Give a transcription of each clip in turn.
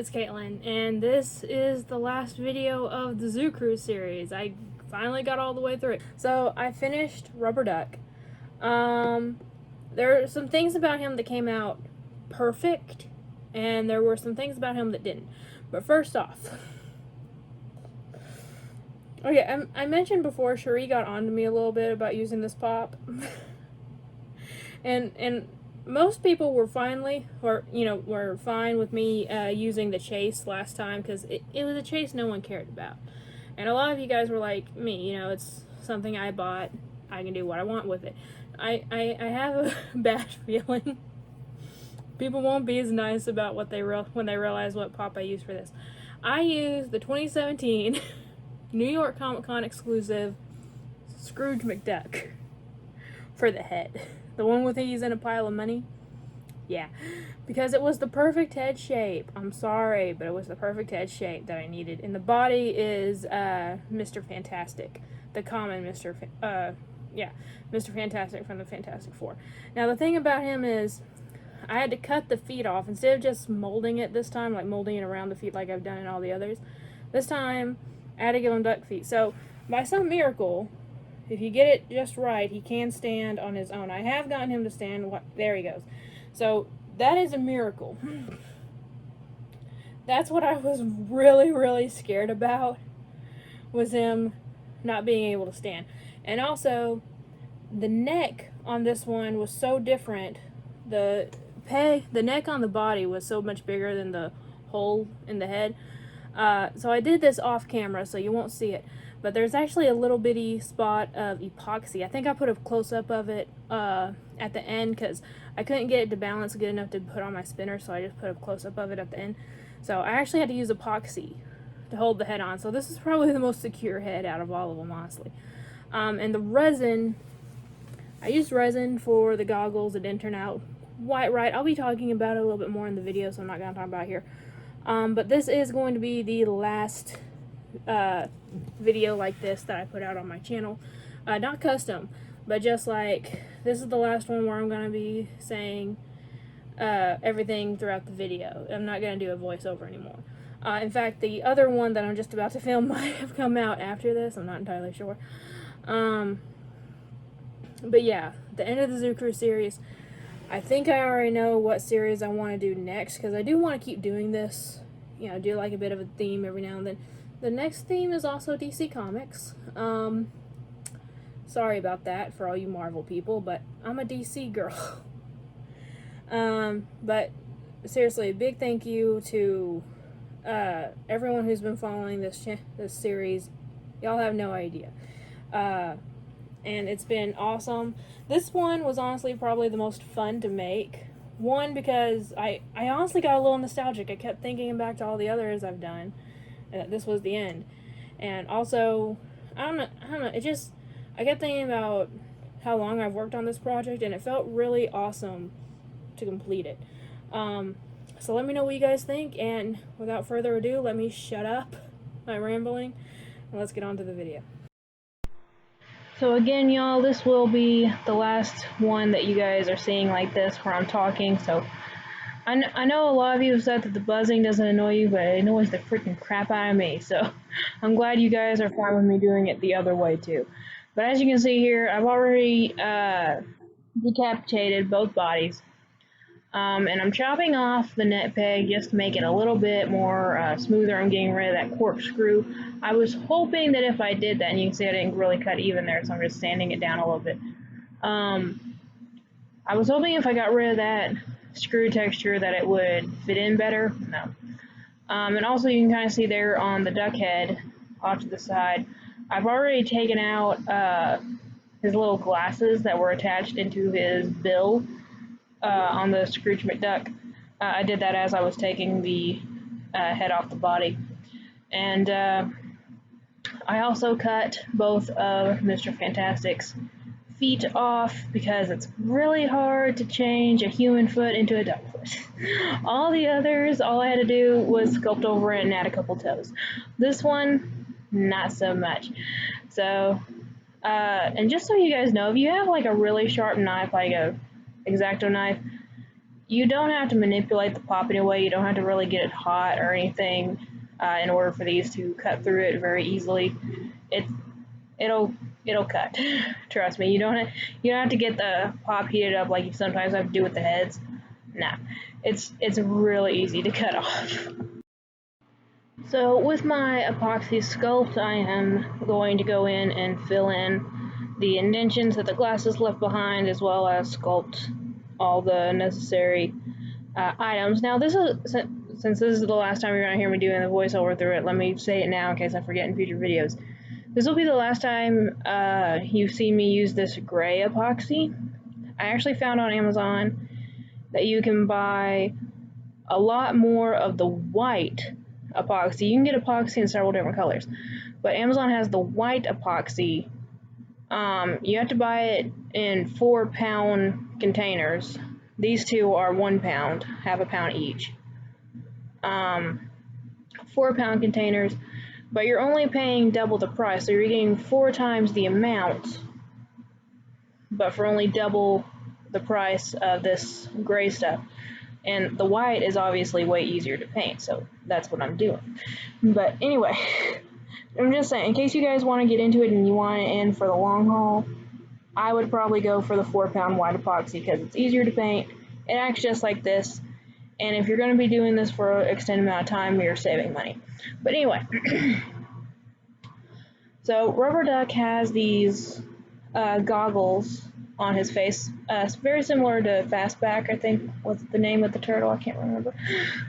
it's Caitlyn, and this is the last video of the Zoo Cruise series. I finally got all the way through it. So I finished Rubber Duck. There are some things about him that came out perfect, and there were some things about him that didn't. But first off, okay, I mentioned before Cherie got onto me a little bit about using this pop, and most people were were fine with me using the chase last time because it was a chase no one cared about, and a lot of you guys were like me. It's something I bought. I can do what I want with it. I have a bad feeling people won't be as nice about what when they realize what pop I use for this. I use the 2017 New York Comic Con exclusive Scrooge McDuck for the head. The one with he's in a pile of money? Yeah. Because it was the perfect head shape. I'm sorry, but it was the perfect head shape that I needed. And the body is Mr. Fantastic. The common Mr. Mr. Fantastic from the Fantastic Four. Now the thing about him is I had to cut the feet off. Instead of just molding it this time, like molding it around the feet like I've done in all the others, this time I had to give him duck feet. So by some miracle, if you get it just right, he can stand on his own. I have gotten him to stand. There he goes. So that is a miracle. That's what I was really, really scared about, was him not being able to stand. And also, the neck on this one was so different. The neck on the body was so much bigger than the hole in the head. So I did this off camera, so you won't see it. But there's actually a little bitty spot of epoxy. I think I put a close-up of it at the end because I couldn't get it to balance good enough to put on my spinner, so I just put a close-up of it at the end. So I actually had to use epoxy to hold the head on. So this is probably the most secure head out of all of them, honestly. And the resin, I used resin for the goggles. It didn't turn out quite right. I'll be talking about it a little bit more in the video, so I'm not going to talk about it here. But this is going to be the last video like this that I put out on my channel. Not custom, but just like, this is the last one where I'm going to be saying everything throughout the video. I'm not going to do a voiceover anymore. In fact, the other one that I'm just about to film might have come out after this. I'm not entirely sure. But yeah, the end of the Zoo Cruise series. I think I already know what series I want to do next, because I do want to keep doing this. Do like a bit of a theme every now and then. The next theme is also DC Comics. Sorry about that for all you Marvel people, but I'm a DC girl. But seriously, a big thank you to everyone who's been following this series. Y'all have no idea. And it's been awesome. This one was honestly probably the most fun to make. One, because I honestly got a little nostalgic. I kept thinking back to all the others I've done, and that this was the end. And also, I don't know, I kept thinking about how long I've worked on this project, and it felt really awesome to complete it. So let me know what you guys think, and without further ado, let me shut up my rambling, and let's get on to the video. So again, y'all, this will be the last one that you guys are seeing like this, where I'm talking. So I know a lot of you have said that the buzzing doesn't annoy you, but it annoys the freaking crap out of me. So I'm glad you guys are fine with me doing it the other way too. But as you can see here, I've already decapitated both bodies. And I'm chopping off the net peg just to make it a little bit more smoother. I'm getting rid of that corkscrew. I was hoping that if I did that, and you can see I didn't really cut even there, so I'm just sanding it down a little bit. I was hoping if I got rid of that screw texture that it would fit in better. No. And also you can kind of see there on the duck head off to the side, I've already taken out his little glasses that were attached into his bill. On the Scrooge McDuck. I did that as I was taking the head off the body. And I also cut both of Mr. Fantastic's feet off because it's really hard to change a human foot into a duck foot. All the others, all I had to do was sculpt over it and add a couple toes. This one, not so much. So, and just so you guys know, if you have like a really sharp knife, like a X-Acto knife, you don't have to manipulate the pop anyway. You don't have to really get it hot or anything in order for these to cut through it very easily. It it'll cut. Trust me. You don't have to get the pop heated up like you sometimes have to do with the heads. Nah, it's really easy to cut off. So with my epoxy sculpt, I am going to go in and fill in the indentions that the glass has left behind, as well as sculpt all the necessary items. Now, since this is the last time you're going to hear me doing the voiceover through it, let me say it now in case I forget in future videos. This will be the last time you see me use this gray epoxy. I actually found on Amazon that you can buy a lot more of the white epoxy. You can get epoxy in several different colors, but Amazon has the white epoxy. You have to buy it in 4-pound containers. These two are 1 pound, half a pound each. 4-pound containers, but you're only paying double the price, so you're getting 4 times the amount, but for only double the price of this gray stuff. And the white is obviously way easier to paint, so that's what I'm doing. But anyway, I'm just saying, in case you guys want to get into it and you want it in for the long haul, I would probably go for the 4-pound white epoxy because it's easier to paint. It acts just like this, and if you're going to be doing this for an extended amount of time, you're saving money. But anyway, so Rubber Duck has these goggles on his face. It's very similar to Fastback, I think, was the name of the turtle. I can't remember.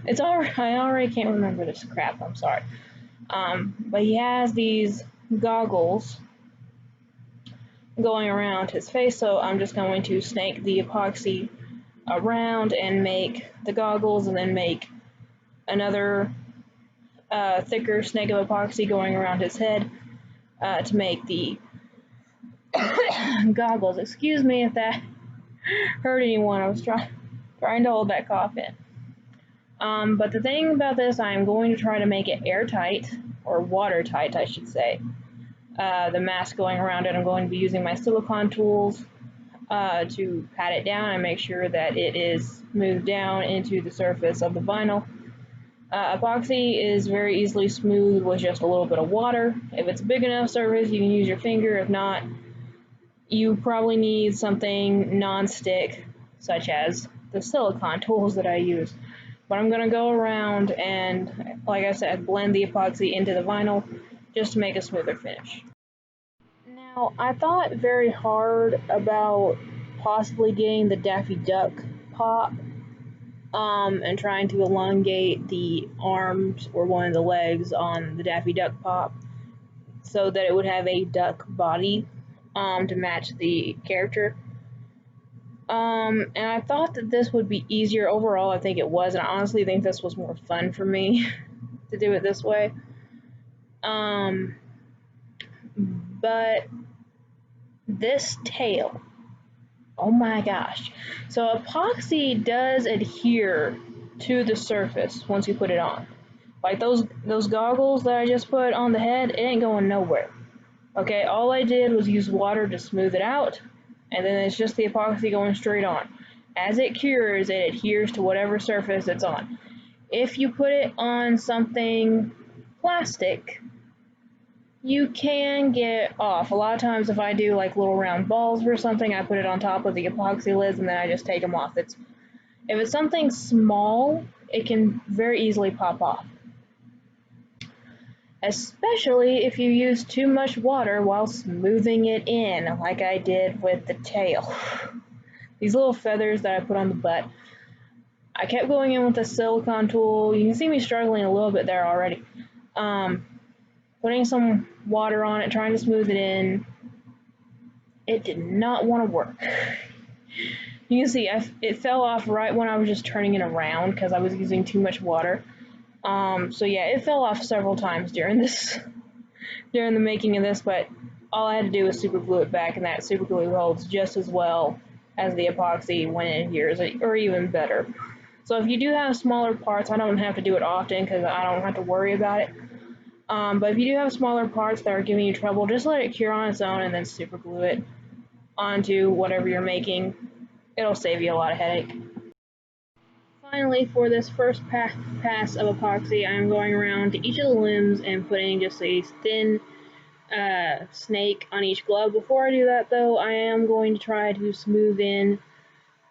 I already can't remember this crap. I'm sorry. But he has these goggles going around his face, so I'm just going to snake the epoxy around and make the goggles, and then make another thicker snake of epoxy going around his head to make the goggles. Excuse me if that hurt anyone. I was trying to hold that cough in. But the thing about this, I am going to try to make it airtight, or watertight, I should say. The mask going around it, I'm going to be using my silicone tools to pat it down and make sure that it is smoothed down into the surface of the vinyl. Epoxy is very easily smoothed with just a little bit of water. If it's a big enough surface, you can use your finger. If not, you probably need something non-stick, such as the silicone tools that I use. But I'm going to go around and, like I said, blend the epoxy into the vinyl just to make a smoother finish. Now, I thought very hard about possibly getting the Daffy Duck pop and trying to elongate the arms or one of the legs on the Daffy Duck pop so that it would have a duck body to match the character. And I thought that this would be easier overall. I think it was, and I honestly think this was more fun for me to do it this way. But this tail, oh my gosh. So epoxy does adhere to the surface once you put it on. Like those goggles that I just put on the head, it ain't going nowhere. Okay, all I did was use water to smooth it out, and then it's just the epoxy going straight on. As it cures, it adheres to whatever surface it's on. If you put it on something plastic, you can get off. A lot of times if I do like little round balls or something, I put it on top of the epoxy lids and then I just take them off. If it's something small, it can very easily pop off. Especially if you use too much water while smoothing it in, like I did with the tail. These little feathers that I put on the butt, I kept going in with a silicone tool. You can see me struggling a little bit there already. Putting some water on it, trying to smooth it in. It did not want to work. You can see it fell off right when I was just turning it around because I was using too much water. So yeah, it fell off several times during the making of this, but all I had to do was super glue it back, and that super glue holds just as well as the epoxy when it adheres, or even better. So if you do have smaller parts, I don't have to do it often because I don't have to worry about it. But if you do have smaller parts that are giving you trouble, just let it cure on its own and then super glue it onto whatever you're making. It'll save you a lot of headache. Finally, for this first pass of epoxy, I'm going around to each of the limbs and putting just a thin snake on each glove. Before I do that, though, I am going to try to smooth in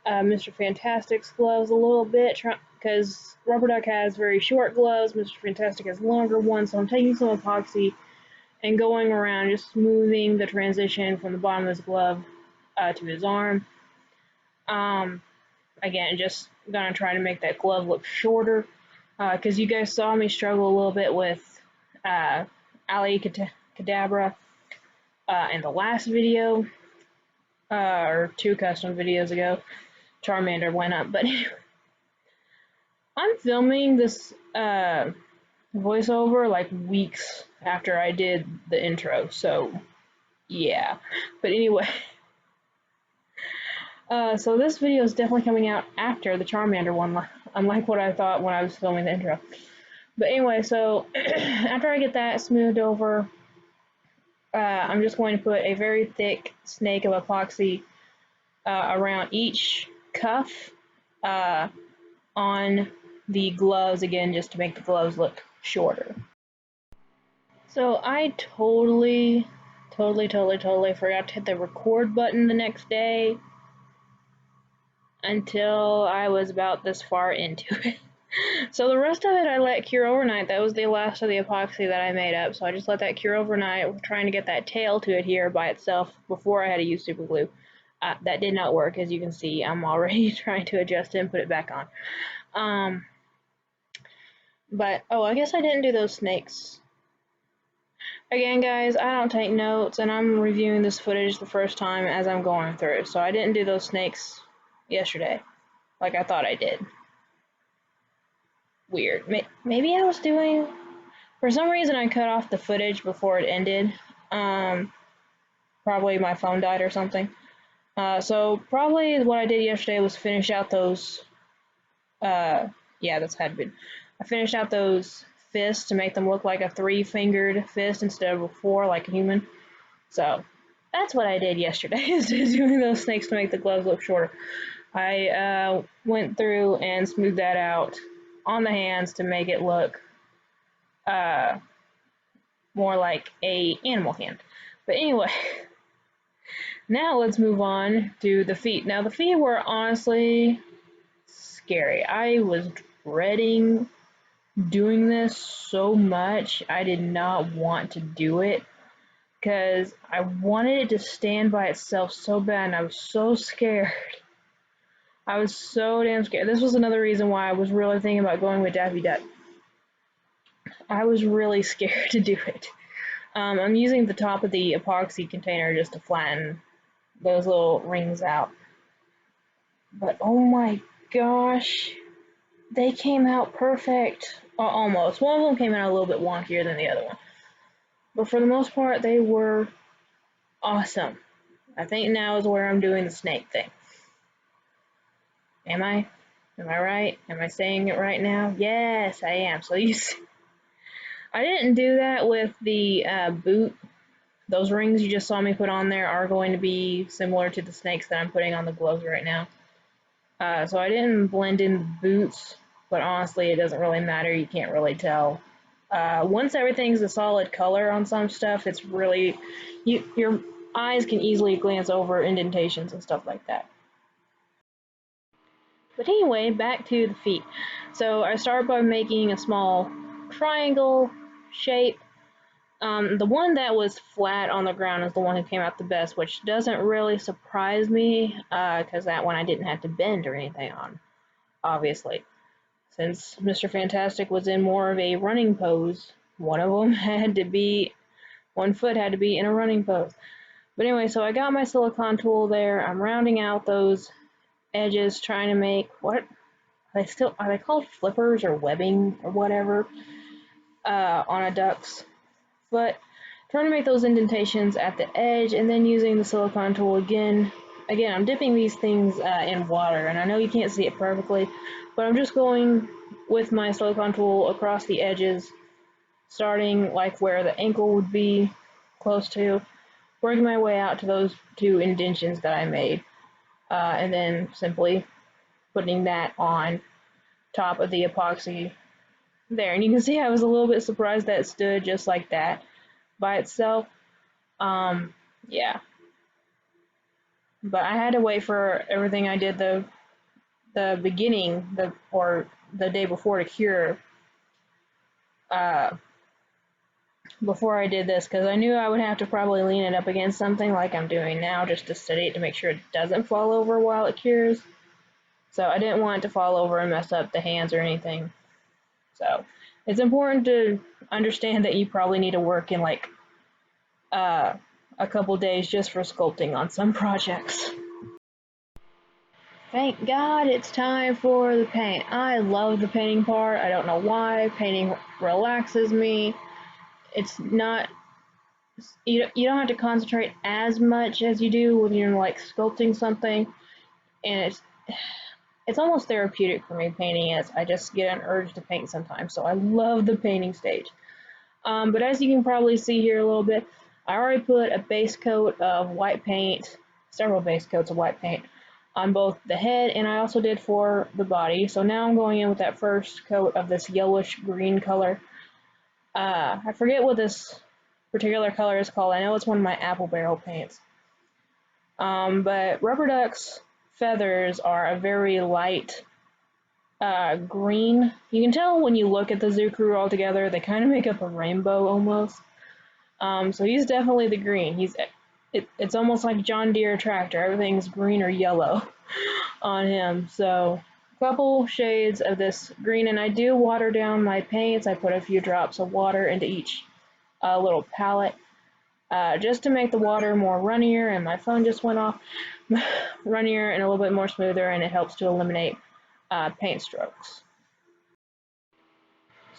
Mr. Fantastic's gloves a little bit, because Rubber Duck has very short gloves, Mr. Fantastic has longer ones, so I'm taking some epoxy and going around just smoothing the transition from the bottom of his glove to his arm. Again, just gonna try to make that glove look shorter, because you guys saw me struggle a little bit with Ali Kadabra in the last video, or 2 custom videos ago. Charmander went up, but anyway, I'm filming this voiceover like weeks after I did the intro, so yeah. But anyway, so this video is definitely coming out after the Charmander one, unlike what I thought when I was filming the intro. But anyway, so after I get that smoothed over, I'm just going to put a very thick snake of epoxy around each cuff on the gloves again, just to make the gloves look shorter. So I totally forgot to hit the record button the next day until I was about this far into it. So the rest of it I let cure overnight. That was the last of the epoxy that I made up, so I just let that cure overnight, trying to get that tail to adhere by itself before I had to use super glue. That did not work, as you can see. I'm already trying to adjust it and put it back on. But, oh, I guess I didn't do those snakes. Again, guys, I don't take notes, and I'm reviewing this footage the first time as I'm going through, so I didn't do those snakes yesterday, like I thought I did. Weird. Maybe I was doing... For some reason, I cut off the footage before it ended. Probably my phone died or something. So probably what I did yesterday was finish out those... yeah, that's had been. I finished out those fists to make them look like a 3-fingered fist instead of a 4, like a human. So that's what I did yesterday, is doing those snakes to make the gloves look shorter. I went through and smoothed that out on the hands to make it look more like a animal hand. But anyway, now let's move on to the feet. Now the feet were honestly scary. I was dreading doing this so much. I did not want to do it because I wanted it to stand by itself so bad, and I was so scared. I was so damn scared. This was another reason why I was really thinking about going with Daffy Duck. I was really scared to do it. I'm using the top of the epoxy container just to flatten those little rings out. But oh my gosh, they came out perfect. Almost. One of them came out a little bit wonkier than the other one. But for the most part, they were awesome. I think now is where I'm doing the snake thing. Am I? Am I right? Am I saying it right now? Yes, I am. So you see, I didn't do that with the boot. Those rings you just saw me put on there are going to be similar to the snakes that I'm putting on the gloves right now. So I didn't blend in the boots, but honestly, it doesn't really matter. You can't really tell. Once everything's a solid color on some stuff, it's really, your eyes can easily glance over indentations and stuff like that. But anyway, back to the feet. So I started by making a small triangle shape. The one that was flat on the ground is the one who came out the best, which doesn't really surprise me, because that one I didn't have to bend or anything on, obviously. Since Mr. Fantastic was in more of a running pose, one foot had to be in a running pose. But anyway, so I got my silicone tool there. I'm rounding out those edges, trying to make, what are they called, flippers or webbing or whatever, on a duck's foot. Trying to make those indentations at the edge, and then using the silicone tool again. I'm dipping these things in water, and I know you can't see it perfectly, but I'm just going with my silicone tool across the edges, starting like where the ankle would be close to, working my way out to those 2 indentions that I made, and then simply putting that on top of the epoxy there. And you can see I was a little bit surprised that it stood just like that by itself. Yeah. But I had to wait for everything I did the beginning, or the day before to cure, uh, before I did this, because I knew I would have to probably lean it up against something like I'm doing now just to steady it to make sure it doesn't fall over while it cures. So I didn't want it to fall over and mess up the hands or anything. So it's important to understand that you probably need to work in like a couple days just for sculpting on some projects. Thank God it's time for the paint. I love the painting part. I don't know why. Painting relaxes me. It's not, you don't have to concentrate as much as you do when you're like sculpting something, and it's almost therapeutic for me painting it. I just get an urge to paint sometimes, so I love the painting stage. But as you can probably see here a little bit, I already put a base coat of white paint, several base coats of white paint, on both the head, and I also did for the body. So now I'm going in with that first coat of this yellowish green color. I forget what this particular color is called. I know it's one of my apple barrel paints. But rubber duck's feathers are a very light green. You can tell when you look at the zoo crew all together, they kind of make up a rainbow almost. So he's definitely the green. It's almost like John Deere tractor. Everything's green or yellow on him. So a couple shades of this green, and I do water down my paints. I put a few drops of water into each little palette just to make the water more runnier, and my phone just went off. Runnier and a little bit more smoother, and it helps to eliminate paint strokes.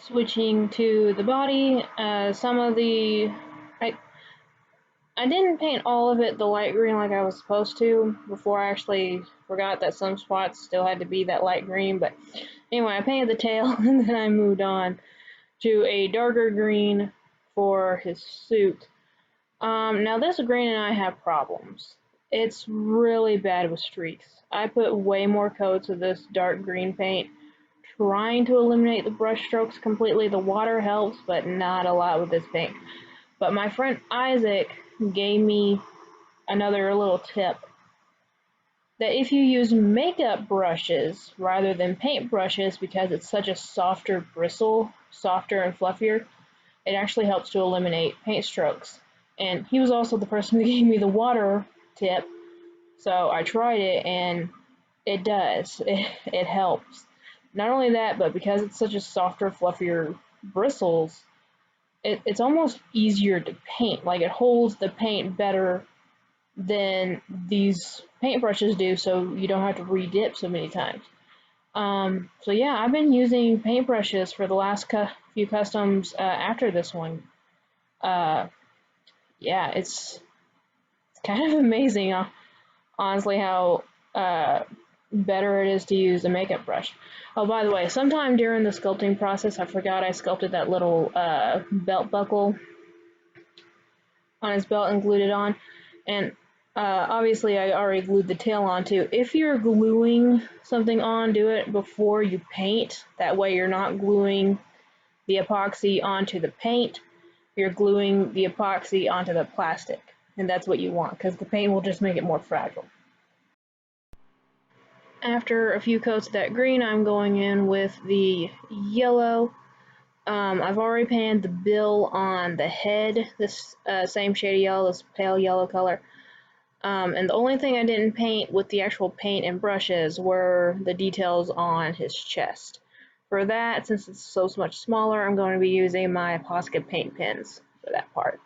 Switching to the body, some of the I didn't paint all of it the light green like I was supposed to before I actually forgot that some spots still had to be that light green. But anyway, I painted the tail and then I moved on to a darker green for his suit. Now this green and I have problems. It's really bad with streaks. I put way more coats of this dark green paint trying to eliminate the brush strokes completely. The water helps, but not a lot with this paint. But my friend Isaac gave me another little tip that if you use makeup brushes rather than paint brushes, because it's such a softer bristle, softer and fluffier, it actually helps to eliminate paint strokes. And he was also the person who gave me the water tip, so I tried it and it does. It helps. Not only that, but because it's such a softer, fluffier bristles, it's almost easier to paint. Like, it holds the paint better than these paintbrushes do, so you don't have to re-dip so many times. So yeah, I've been using paintbrushes for the last few customs after this one. Yeah, it's kind of amazing, honestly, how better it is to use a makeup brush. Oh, by the way, sometime during the sculpting process, I forgot I sculpted that little belt buckle on his belt and glued it on. And obviously I already glued the tail on too. If you're gluing something on, do it before you paint. That way you're not gluing the epoxy onto the paint. You're gluing the epoxy onto the plastic. And that's what you want, because the paint will just make it more fragile. After a few coats of that green, I'm going in with the yellow. I've already painted the bill on the head, this same shade of yellow, this pale yellow color. And the only thing I didn't paint with the actual paint and brushes were the details on his chest. For that, since it's so much smaller, I'm going to be using my Posca paint pens for that part.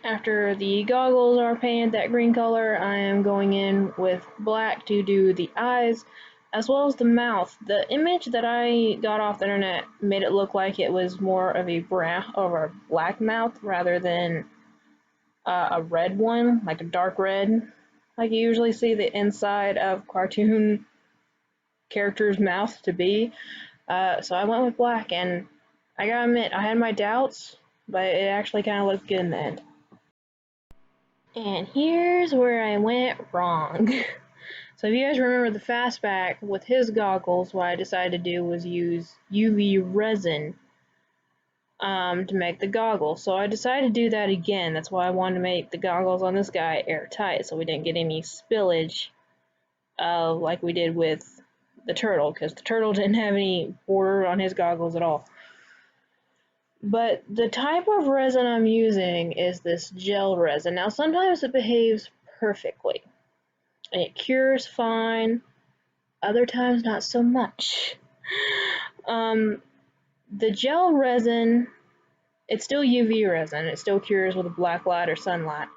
After the goggles are painted that green color, I am going in with black to do the eyes, as well as the mouth. The image that I got off the internet made it look like it was more of a brown or a black mouth rather than a red one, like a dark red, like you usually see the inside of cartoon characters' mouth to be. So I went with black, and I gotta admit, I had my doubts, but it actually kind of looked good in the end. And here's where I went wrong. So if you guys remember the Fastback with his goggles, what I decided to do was use UV resin to make the goggles. So I decided to do that again. That's why I wanted to make the goggles on this guy airtight, so we didn't get any spillage like we did with the turtle, because the turtle didn't have any border on his goggles at all. But the type of resin I'm using is this gel resin. Now sometimes it behaves perfectly and it cures fine, other times not so much. The gel resin, it's still UV resin, it still cures with a black light or sunlight,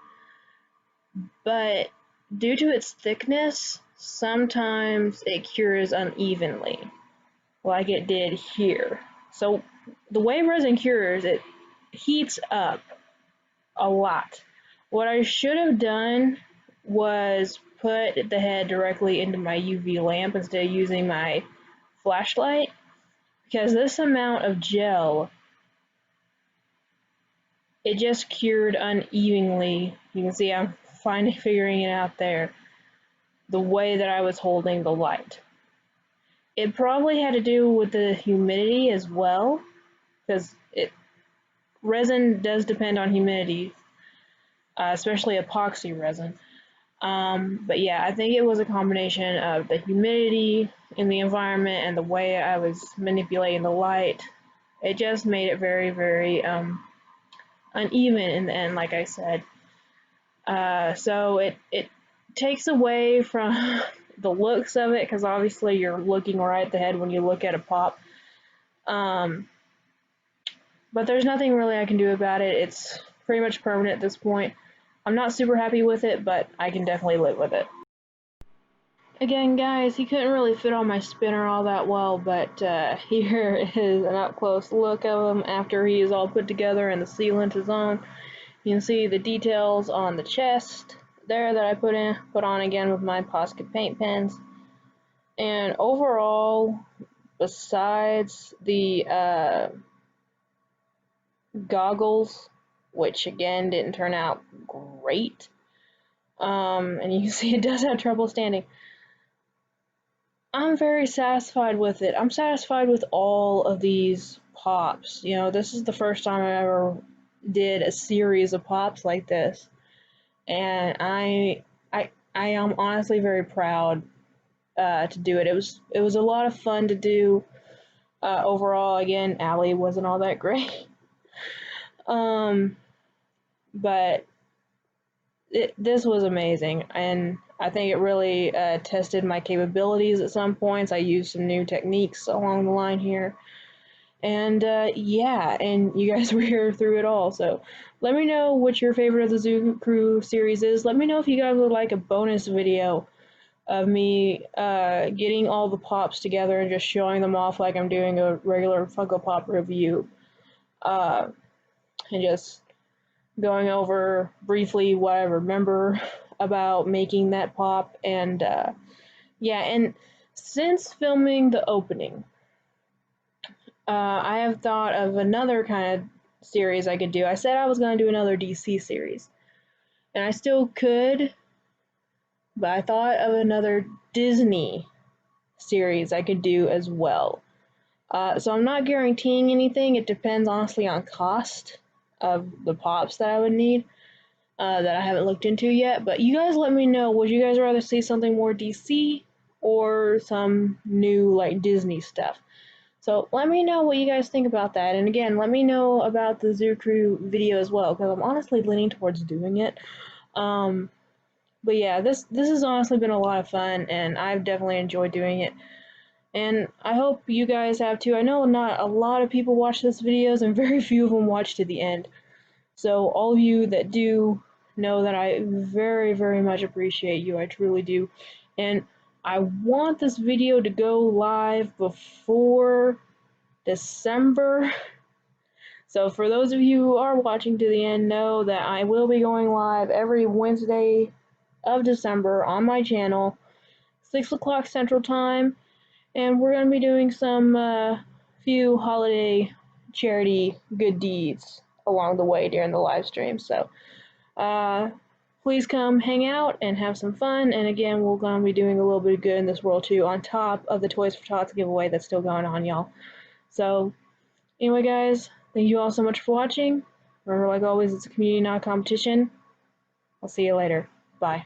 but due to its thickness, sometimes it cures unevenly, like it did here. So the way resin cures, it heats up a lot. What I should have done was put the head directly into my UV lamp instead of using my flashlight, because this amount of gel, it just cured unevenly. You can see I'm figuring it out there, the way that I was holding the light. It probably had to do with the humidity as well, because resin does depend on humidity, especially epoxy resin. But yeah, I think it was a combination of the humidity in the environment and the way I was manipulating the light. It just made it very, very uneven in the end, like I said. So it takes away from the looks of it, because obviously you're looking right at the head when you look at a pop. But there's nothing really I can do about it. It's pretty much permanent at this point. I'm not super happy with it, but I can definitely live with it. Again, guys, he couldn't really fit on my spinner all that well, but here is an up-close look of him after he is all put together and the sealant is on. You can see the details on the chest there that I put on again with my Posca paint pens. And overall, besides the goggles, which again didn't turn out great, and you can see it does have trouble standing, I'm very satisfied with it. I'm satisfied with all of these pops. You know, this is the first time I ever did a series of pops like this, and I am honestly very proud to do it. It was a lot of fun to do. Overall, again, Allie wasn't all that great, but this was amazing, and I think it really tested my capabilities at some points. I used some new techniques along the line here, and yeah, and you guys were here through it all, so let me know what your favorite of the Zoo Crew series is. Let me know if you guys would like a bonus video of me getting all the pops together and just showing them off like I'm doing a regular Funko Pop review, and just going over briefly what I remember about making that pop. And yeah, and since filming the opening, I have thought of another kind of series I could do. I said I was going to do another DC series, and I still could, but I thought of another Disney series I could do as well. So I'm not guaranteeing anything. It depends honestly on cost of the pops that I would need, that I haven't looked into yet. But you guys let me know, would you guys rather see something more DC or some new like Disney stuff? So let me know what you guys think about that. And again, let me know about the Zoo Crew video as well, because I'm honestly leaning towards doing it. But yeah, this has honestly been a lot of fun, and I've definitely enjoyed doing it. And I hope you guys have too. I know not a lot of people watch this videos, and very few of them watch to the end. So all of you that do, know that I very, very much appreciate you. I truly do. And I want this video to go live before December. So for those of you who are watching to the end, know that I will be going live every Wednesday of December on my channel, 6 o'clock Central Time. And we're going to be doing some few holiday charity good deeds along the way during the live stream. So, please come hang out and have some fun. And again, we're going to be doing a little bit of good in this world too, on top of the Toys for Tots giveaway that's still going on, y'all. So, anyway, guys, thank you all so much for watching. Remember, like always, it's a community, not a competition. I'll see you later. Bye.